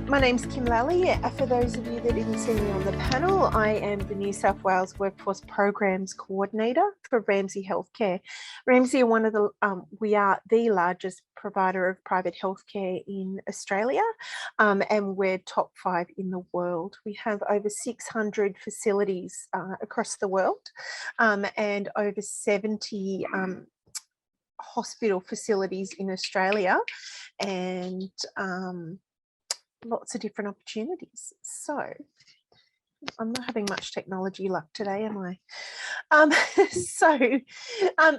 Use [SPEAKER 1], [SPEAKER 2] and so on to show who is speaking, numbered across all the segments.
[SPEAKER 1] My name's Kim Lally. For those of you that didn't see me on the panel, I am the New South Wales Workforce Programs Coordinator for Ramsay Health Care. Ramsay are we are the largest provider of private healthcare in Australia, and we're top 5 in the world. We have over 600 facilities across the world, and over 70 hospital facilities in Australia, and lots of different opportunities. So I'm not having much technology luck today, am I?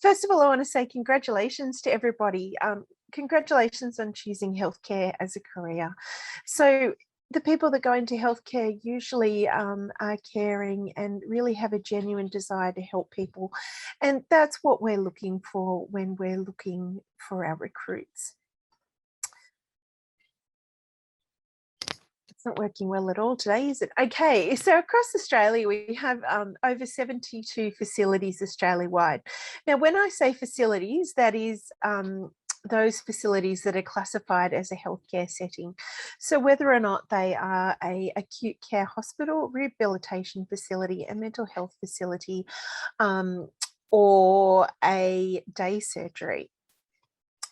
[SPEAKER 1] First of all, I want to say congratulations to everybody. Congratulations on choosing healthcare as a career. So the people that go into healthcare usually are caring and really have a genuine desire to help people. And that's what we're looking for when we're looking for our recruits. It's not working well at all today, is it? Okay, so across Australia, we have over 72 facilities Australia-wide. Now, when I say facilities, that is those facilities that are classified as a healthcare setting. So whether or not they are a acute care hospital, rehabilitation facility, a mental health facility, or a day surgery.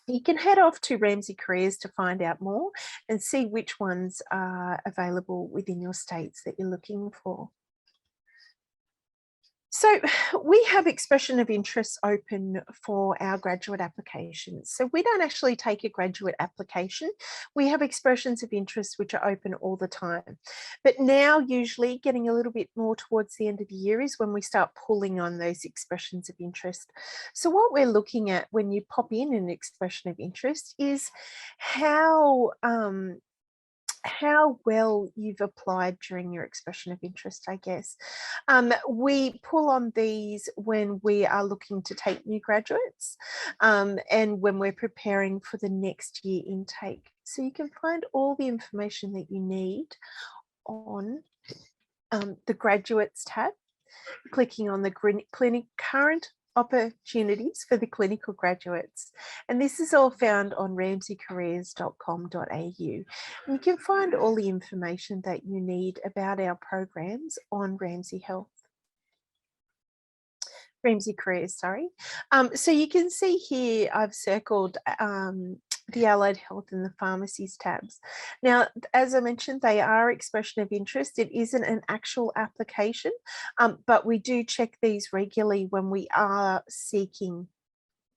[SPEAKER 1] You can head off to Ramsay Careers to find out more and see which ones are available within your states that you're looking for. So we have expression of interest open for our graduate applications. So we don't actually take a graduate application. We have expressions of interest which are open all the time. But now usually getting a little bit more towards the end of the year is when we start pulling on those expressions of interest. So what we're looking at when you pop in an expression of interest is how well you've applied during your expression of interest, I guess. We pull on these when we are looking to take new graduates and when we're preparing for the next year intake. So you can find all the information that you need on the graduates tab, clicking on the current opportunities for the clinical graduates, and this is all found on ramsaycareers.com.au, and you can find all the information that you need about our programs on Ramsay Careers, sorry. So you can see here I've circled the Allied Health and the Pharmacies tabs. Now, as I mentioned, they are expression of interest. It isn't an actual application, but we do check these regularly when we are seeking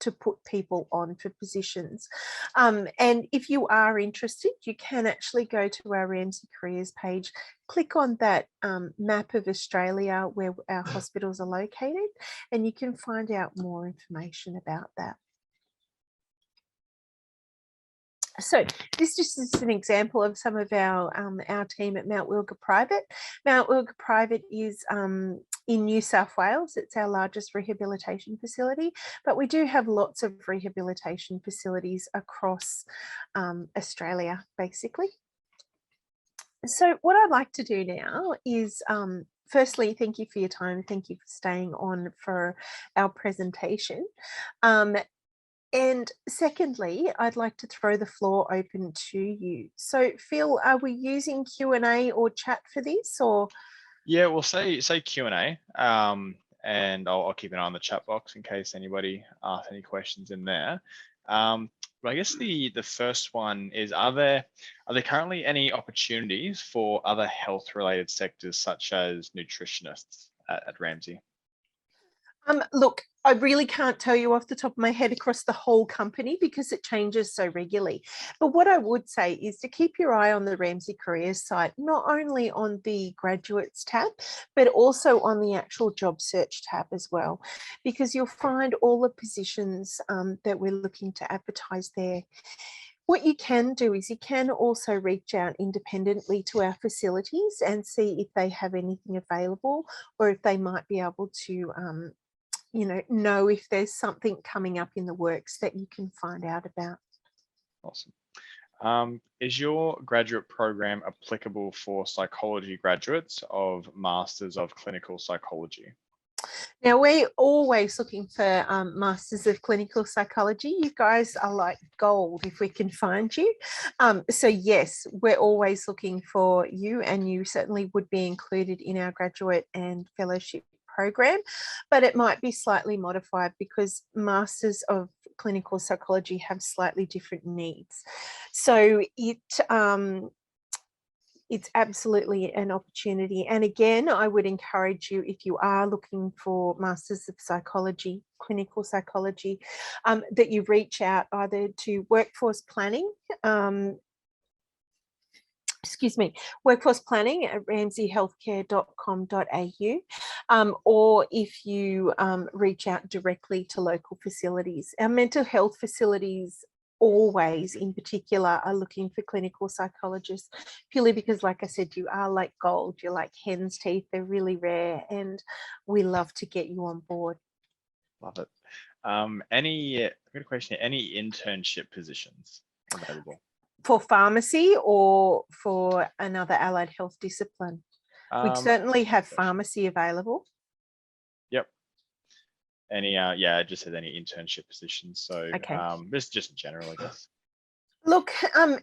[SPEAKER 1] to put people on for positions. And if you are interested, you can actually go to our Ramsay Careers page, click on that map of Australia where our hospitals are located, and you can find out more information about that. So this just is an example of some of our team at Mount Wilga Private. Mount Wilga Private is in New South Wales. It's our largest rehabilitation facility, but we do have lots of rehabilitation facilities across Australia, basically. So what I'd like to do now is firstly, thank you for your time. Thank you for staying on for our presentation. And secondly, I'd like to throw the floor open to you. So Phil, are we using Q&A or chat for this, or?
[SPEAKER 2] Yeah, we'll say Q&A, and I'll keep an eye on the chat box in case anybody asks any questions in there. But I guess the first one is, are there currently any opportunities for other health related sectors such as nutritionists at Ramsay?
[SPEAKER 1] Look, I really can't tell you off the top of my head across the whole company because it changes so regularly. But what I would say is to keep your eye on the Ramsay Careers site, not only on the graduates tab, but also on the actual job search tab as well, because you'll find all the positions that we're looking to advertise there. What you can do is you can also reach out independently to our facilities and see if they have anything available, or if they might be able to know if there's something coming up in the works that you can find out about.
[SPEAKER 2] Awesome. Is your graduate program applicable for psychology graduates of Masters of Clinical Psychology?
[SPEAKER 1] Now, we're always looking for Masters of Clinical Psychology. You guys are like gold if we can find you. So yes, we're always looking for you, and you certainly would be included in our graduate and fellowship program, but it might be slightly modified because Masters of Clinical Psychology have slightly different needs. So it's absolutely an opportunity. And again, I would encourage you, if you are looking for Masters of Psychology, Clinical Psychology, that you reach out either to workforce planning, workforce planning at ramsayhealthcare.com.au, or if you reach out directly to local facilities. Our mental health facilities always in particular are looking for clinical psychologists, purely because, like I said, you are like gold, you're like hen's teeth, they're really rare, and we love to get you on board.
[SPEAKER 2] Love it. Good question, any internship positions available?
[SPEAKER 1] For pharmacy or for another allied health discipline? We certainly have pharmacy available.
[SPEAKER 2] Yep. Any yeah, I just said any internship positions. So
[SPEAKER 1] okay.
[SPEAKER 2] Just in general, I guess.
[SPEAKER 1] Look,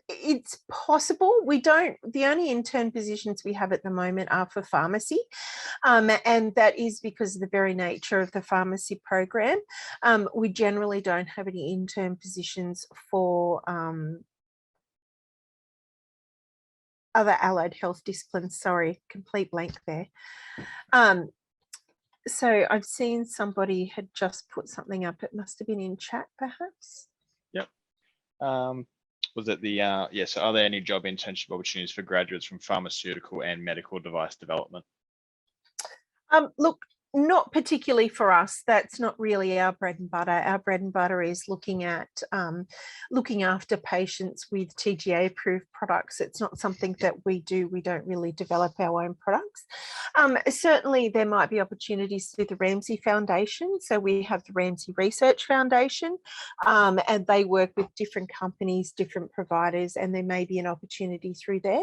[SPEAKER 1] it's possible. The only intern positions we have at the moment are for pharmacy, and that is because of the very nature of the pharmacy program. We generally don't have any intern positions for other allied health disciplines. Sorry, complete blank there. So I've seen somebody had just put something up. It must have been in chat, perhaps.
[SPEAKER 2] Yep. Was it the so are there any job internship opportunities for graduates from pharmaceutical and medical device development?
[SPEAKER 1] Look, not particularly for us. That's not really our bread and butter. Our bread and butter is looking after patients with TGA approved products. It's not something that we do. We don't really develop our own products. Certainly there might be opportunities through the Ramsay Foundation. So we have the Ramsay Research Foundation, and they work with different companies, different providers, and there may be an opportunity through there.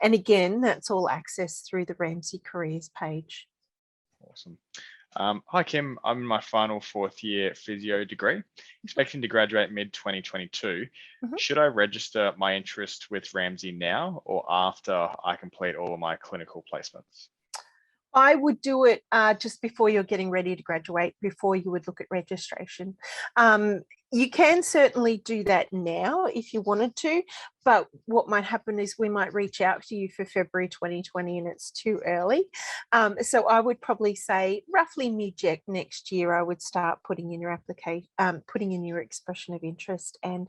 [SPEAKER 1] And again, that's all accessed through the Ramsay Careers page.
[SPEAKER 2] Awesome. Hi, Kim. I'm in my final 4th year physio degree, expecting to graduate mid-2022.
[SPEAKER 1] Mm-hmm.
[SPEAKER 2] Should I register my interest with Ramsay now or after I complete all of my clinical placements?
[SPEAKER 1] I would do it just before you're getting ready to graduate, before you would look at registration. You can certainly do that now if you wanted to, but what might happen is we might reach out to you for February 2020 and it's too early. So I would probably say roughly mid next year, I would start putting in your application, putting in your expression of interest, and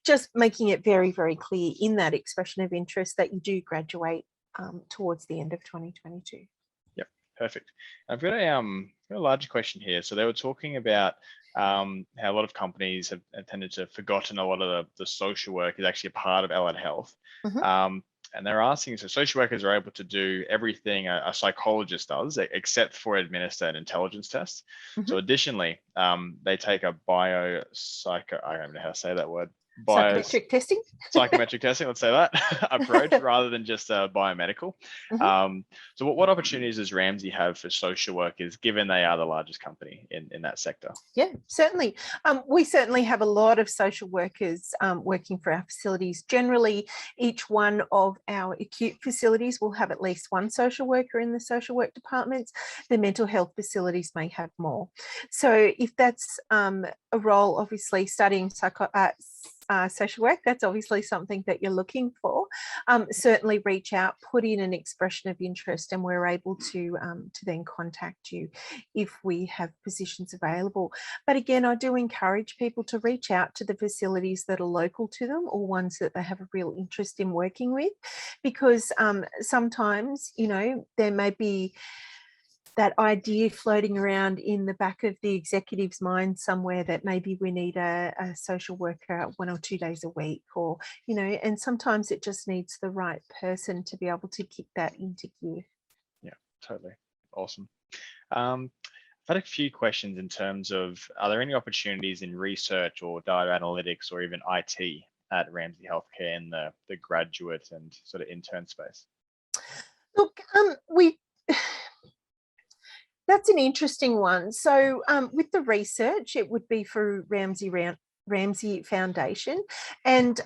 [SPEAKER 1] just making it very, very clear in that expression of interest that you do graduate towards the end of 2022.
[SPEAKER 2] Yep, perfect. I've got a larger question here. So they were talking about how a lot of companies have tended to have forgotten a lot of the social work is actually a part of Allied Health.
[SPEAKER 1] Mm-hmm.
[SPEAKER 2] And they're asking, so social workers are able to do everything a psychologist does, except for administer an intelligence test.
[SPEAKER 1] Mm-hmm.
[SPEAKER 2] So additionally, they take a I don't even know how to say that word.
[SPEAKER 1] Psychometric testing.
[SPEAKER 2] Psychometric testing, let's say that, approach rather than just biomedical.
[SPEAKER 1] Mm-hmm.
[SPEAKER 2] So what opportunities does Ramsay have for social workers, given they are the largest company in that sector?
[SPEAKER 1] Yeah, certainly. We certainly have a lot of social workers working for our facilities. Generally, each one of our acute facilities will have at least one social worker in the social work departments. The mental health facilities may have more. So if that's a role, obviously studying social work, that's obviously something that you're looking for. Certainly reach out, put in an expression of interest, and we're able to then contact you if we have positions available. But again, I do encourage people to reach out to the facilities that are local to them or ones that they have a real interest in working with, because sometimes, there may be that idea floating around in the back of the executive's mind somewhere that maybe we need a social worker 1 or 2 days a week, or, and sometimes it just needs the right person to be able to kick that into gear.
[SPEAKER 2] Yeah, totally. Awesome. I've had a few questions in terms of, are there any opportunities in research or data analytics or even IT at Ramsay Healthcare in the graduate and sort of intern space?
[SPEAKER 1] Look, That's an interesting one. So with the research, it would be for Ramsay Foundation, and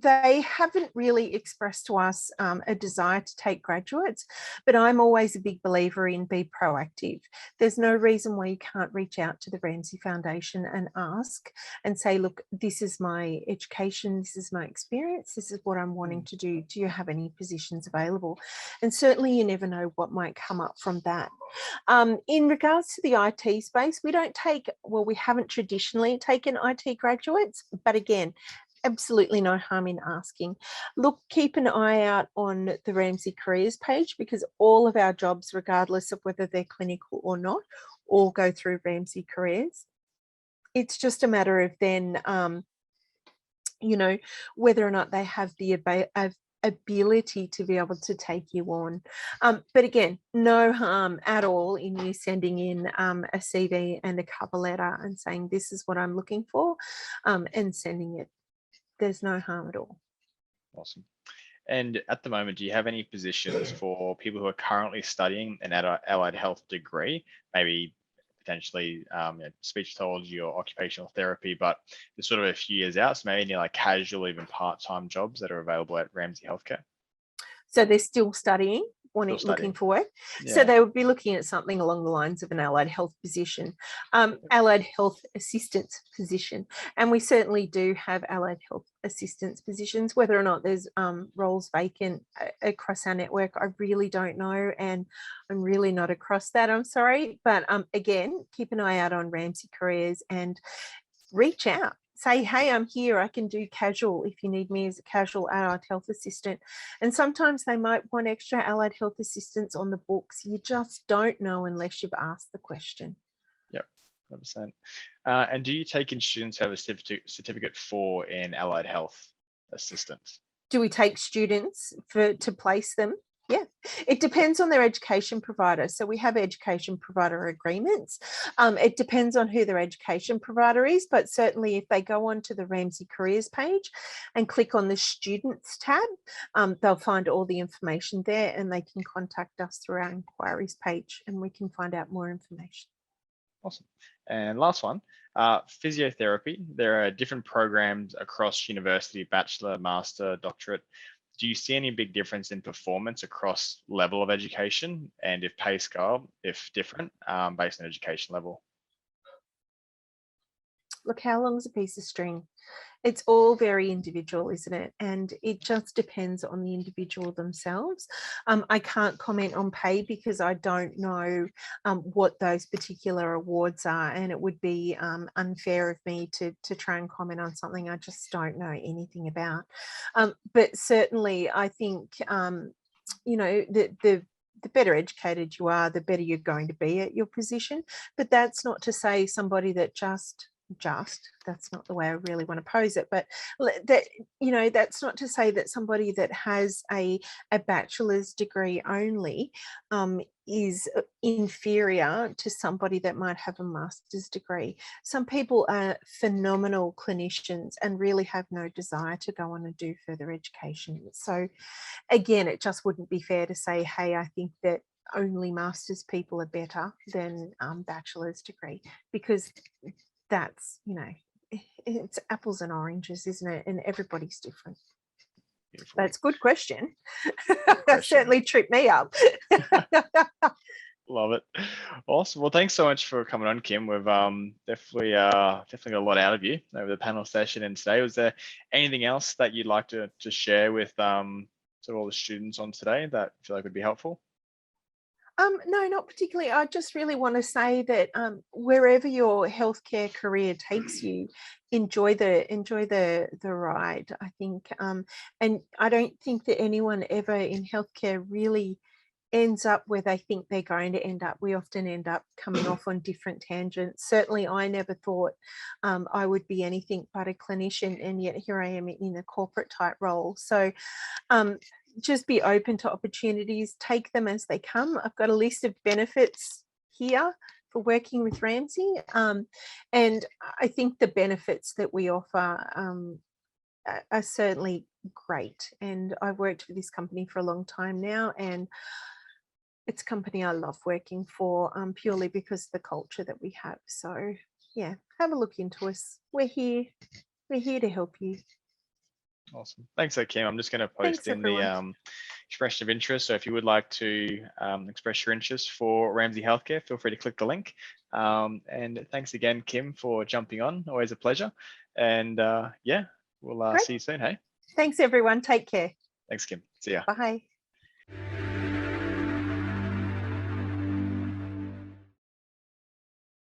[SPEAKER 1] they haven't really expressed to us a desire to take graduates, but I'm always a big believer in be proactive. There's no reason why you can't reach out to the Ramsay Foundation and ask and say, look, this is my education, this is my experience, this is what I'm wanting to do. Do you have any positions available? And certainly you never know what might come up from that. In regards to the IT space, we haven't traditionally taken IT graduates, but again, absolutely no harm in asking. Look, keep an eye out on the Ramsay Careers page, because all of our jobs, regardless of whether they're clinical or not, all go through Ramsay Careers. It's just a matter of then, whether or not they have the ability to be able to take you on. But again, no harm at all in you sending in a CV and a cover letter and saying, this is what I'm looking for, and sending it. There's no harm at all.
[SPEAKER 2] Awesome. And at the moment, do you have any positions for people who are currently studying an allied health degree, maybe potentially speech pathology or occupational therapy, but they're sort of a few years out, so maybe any like casual, even part-time jobs that are available at Ramsay Healthcare?
[SPEAKER 1] So they're still studying, looking for work.
[SPEAKER 2] Yeah.
[SPEAKER 1] So they would be looking at something along the lines of an allied health position, allied health assistance position. And we certainly do have allied health assistance positions. Whether or not there's roles vacant across our network, I really don't know. And I'm really not across that, I'm sorry. But again, keep an eye out on Ramsay Careers and reach out. Say, hey, I'm here, I can do casual if you need me as a casual allied health assistant. And sometimes they might want extra allied health assistants on the books. You just don't know unless you've asked the question.
[SPEAKER 2] Yep, 100%. And do you take in students who have a certificate for in allied health assistance?
[SPEAKER 1] Do we take students to place them? Yeah, it depends on their education provider. So we have education provider agreements. It depends on who their education provider is, but certainly if they go onto the Ramsay Careers page and click on the Students tab, they'll find all the information there, and they can contact us through our inquiries page and we can find out more information.
[SPEAKER 2] Awesome. And last one, physiotherapy. There are different programs across university, bachelor, master, doctorate. Do you see any big difference in performance across level of education, and if pay scale, if different, based on education level?
[SPEAKER 1] Look, how long is a piece of string? It's all very individual, isn't it? And it just depends on the individual themselves. I can't comment on pay because I don't know what those particular awards are, and it would be unfair of me to try and comment on something I just don't know anything about. But certainly I think, the better educated you are, the better you're going to be at your position. But that's not to say somebody that that's not the way I really want to pose it, but that, that's not to say that somebody that has a bachelor's degree only is inferior to somebody that might have a master's degree. Some people are phenomenal clinicians and really have no desire to go on and do further education. So again, it just wouldn't be fair to say, hey, I think that only master's people are better than bachelor's degree, because that's, it's apples and oranges, isn't it? And everybody's different.
[SPEAKER 2] Beautiful.
[SPEAKER 1] That's a good question. That certainly tripped me up.
[SPEAKER 2] Love it. Awesome. Well, thanks so much for coming on, Kim. We've definitely got a lot out of you over the panel session and today. Was there anything else that you'd like to share with sort of all the students on today that you feel like would be helpful?
[SPEAKER 1] No, not particularly. I just really want to say that wherever your healthcare career takes you, enjoy the ride. I think, and I don't think that anyone ever in healthcare really ends up where they think they're going to end up. We often end up coming off on different tangents. Certainly, I never thought I would be anything but a clinician, and yet here I am in a corporate type role. So. Just be open to opportunities, take them as they come. I've got a list of benefits here for working with Ramsay, and I think the benefits that we offer are certainly great. And I've worked for this company for a long time now, and it's a company I love working for, purely because of the culture that we have. So yeah, have a look into us. We're here to help you.
[SPEAKER 2] Awesome. Thanks, Kim. I'm just going to post
[SPEAKER 1] Thanks,
[SPEAKER 2] in
[SPEAKER 1] everyone.
[SPEAKER 2] the expression of interest. So if you would like to express your interest for Ramsay Healthcare, feel free to click the link. And thanks again, Kim, for jumping on. Always a pleasure. And yeah, we'll see you soon. Hey.
[SPEAKER 1] Thanks, everyone. Take care.
[SPEAKER 2] Thanks, Kim. See ya.
[SPEAKER 1] Bye.